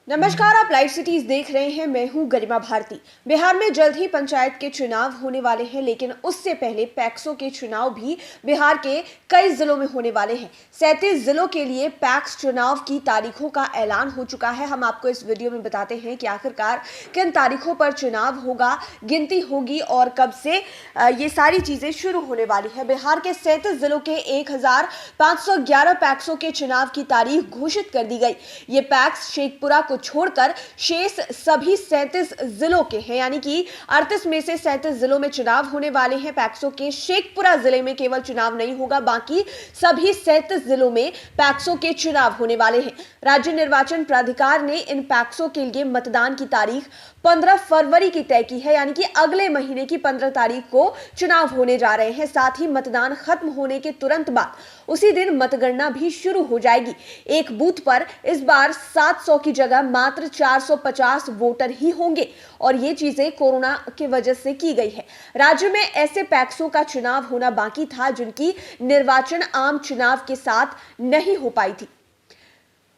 नमस्कार, आप live cities देख रहे हैं। मैं हूं गरिमा भारती। बिहार में जल्द ही पंचायत के चुनाव होने वाले हैं, लेकिन उससे पहले पैक्सों के चुनाव भी बिहार के कई जिलों में होने वाले हैं। 37 जिलों के लिए पैक्स चुनाव की तारीखों का ऐलान हो चुका है। हम आपको इस वीडियो में बताते हैं कि आखिरकार किन तारीखों पर चुनाव होगा, गिनती होगी और कब से ये सारी चीजें शुरू होने वाली है। बिहार के 37 जिलों के 1511 पैक्सों के चुनाव की तारीख घोषित कर दी गई। ये पैक्स शेखपुरा को छोड़कर शेष सभी 37 जिलों के हैं, यानी कि 38 में से 37 जिलों में चुनाव होने वाले हैं। पैक्सों के शेखपुरा जिले में केवल चुनाव नहीं होगा, बाकी सभी 37 जिलों में पैक्सों के चुनाव होने वाले हैं। राज्य निर्वाचन प्राधिकार ने इन पैक्सों के लिए मतदान की तारीख 15 फरवरी की तय की है, यानी कि अगले महीने की 15 तारीख को चुनाव होने जा रहे हैं। साथ ही मतदान खत्म होने के तुरंत बाद उसी दिन मतगणना भी शुरू हो जाएगी। एक बूथ पर इस बार 700 की जगह मात्र 450 वोटर ही होंगे और ये चीजें कोरोना की वजह से की गई है। राज्य में ऐसे पैक्सों का चुनाव होना बाकी था जिनकी निर्वाचन आम चुनाव के साथ नहीं हो पाई थी।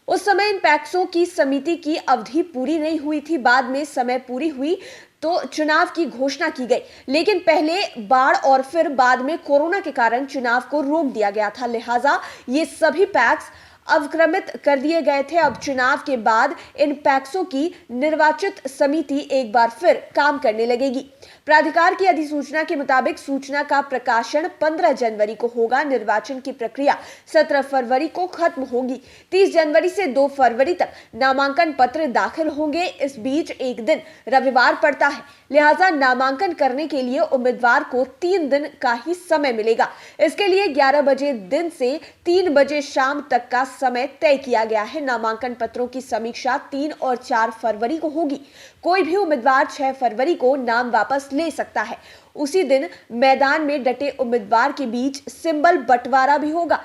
उस समय इन पैक्सों की समिति की अवधि पूरी नहीं हुई थी। बाद में समय पूरी हुई तो चुनाव की घोषणा की गई, लेकिन पहले बाढ़ और फिर बाद में कोरोना के कारण चुनाव को रोक दिया गया था। लिहाजा ये सभी पैक्स अवक्रमित कर दिए गए थे। अब चुनाव के बाद इन पैक्सों की निर्वाचित समिति एक बार फिर काम करने लगेगी। प्राधिकार की अधिसूचना के मुताबिक सूचना का प्रकाशन 15 जनवरी को होगा। निर्वाचन की प्रक्रिया 17 फरवरी को खत्म होगी। 30 जनवरी से 2 फरवरी तक नामांकन पत्र दाखिल होंगे। इस बीच एक दिन रविवार पड़ता है, लिहाजा नामांकन करने के लिए उम्मीदवार को 3 दिन का ही समय मिलेगा। इसके लिए 11 बजे दिन से 3 बजे शाम तक का समय तय किया गया है। नामांकन पत्रों की समीक्षा 3 और 4 फरवरी को होगी। कोई भी उम्मीदवार 6 फरवरी को नाम वापस ले सकता है। उसी दिन मैदान में डटे उम्मीदवार के बीच सिंबल बंटवारा भी होगा।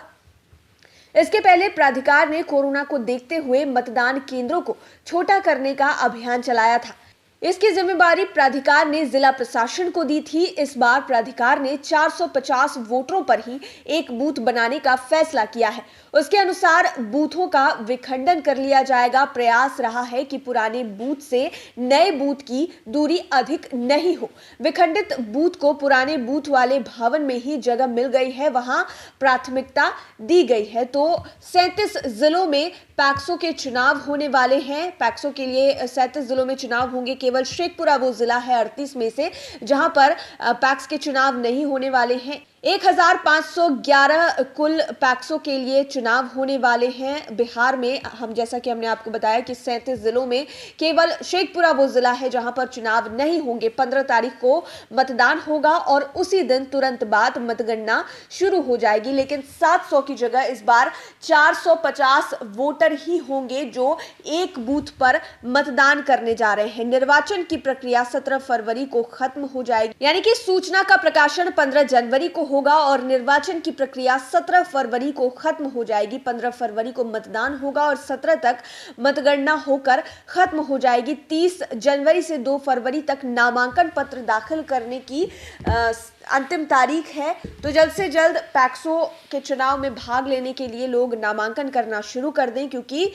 इसके पहले प्राधिकार ने कोरोना को देखते हुए मतदान केंद्रों को छोटा करने का अभियान चलाया था। इसकी जिम्मेदारी प्राधिकार ने जिला प्रशासन को दी थी। इस बार प्राधिकार ने 450 वोटरों पर ही एक बूथ बनाने का फैसला किया है। उसके अनुसार बूथों का विखंडन कर लिया जाएगा। प्रयास रहा है कि पुराने बूथ से नए बूथ की दूरी अधिक नहीं हो। विखंडित बूथ को पुराने बूथ वाले भवन में ही जगह मिल गई है, वहां प्राथमिकता दी गई है। तो 37 जिलों में पैक्सों के चुनाव होने वाले हैं। पैक्सों के लिए 37 जिलों में चुनाव होंगे। केवल शेखपुरा वो जिला है 38 में से जहां पर पैक्स के चुनाव नहीं होने वाले हैं। 1511 कुल पैक्सों के लिए चुनाव होने वाले हैं बिहार में। जैसा कि हमने आपको बताया कि 37 जिलों में केवल शेखपुरा वो जिला है जहां पर चुनाव नहीं होंगे। 15 तारीख को मतदान होगा और उसी दिन तुरंत बाद मतगणना शुरू हो जाएगी, लेकिन 700 की जगह इस बार 450 वोटर ही होंगे जो एक बूथ पर मतदान करने जा रहे हैं। निर्वाचन की प्रक्रिया 17 फरवरी को खत्म हो जाएगी, यानी कि सूचना का प्रकाशन 15 जनवरी को होगा और निर्वाचन की प्रक्रिया 17 फरवरी को खत्म हो जाएगी। 15 फरवरी को मतदान होगा और 17 तक मतगणना होकर खत्म हो जाएगी। 30 जनवरी से 2 फरवरी तक नामांकन पत्र दाखिल करने की अंतिम तारीख है। तो जल्द से जल्द पैक्सों के चुनाव में भाग लेने के लिए लोग नामांकन करना शुरू कर दें, क्योंकि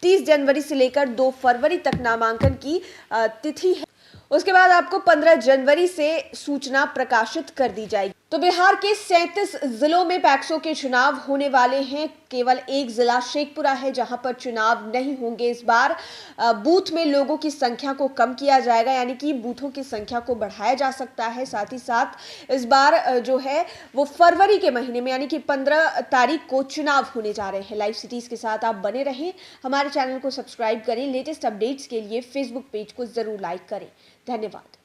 30 जनवरी से लेकर 2 फरवरी तक नामांकन की तिथि है। उसके बाद आपको 15 जनवरी से सूचना प्रकाशित कर दी जाएगी। तो बिहार के 37 जिलों में पैक्सों के चुनाव होने वाले हैं। केवल एक जिला शेखपुरा है जहां पर चुनाव नहीं होंगे। इस बार बूथ में लोगों की संख्या को कम किया जाएगा, यानी कि बूथों की संख्या को बढ़ाया जा सकता है। साथ ही साथ इस बार जो है वो फरवरी के महीने में, यानी कि 15 तारीख को चुनाव होने जा रहे हैं। लाइव सिटीज के साथ आप बने रहें, हमारे चैनल को सब्सक्राइब करें। लेटेस्ट अपडेट्स के लिए फेसबुक पेज को जरूर लाइक करें। धन्यवाद।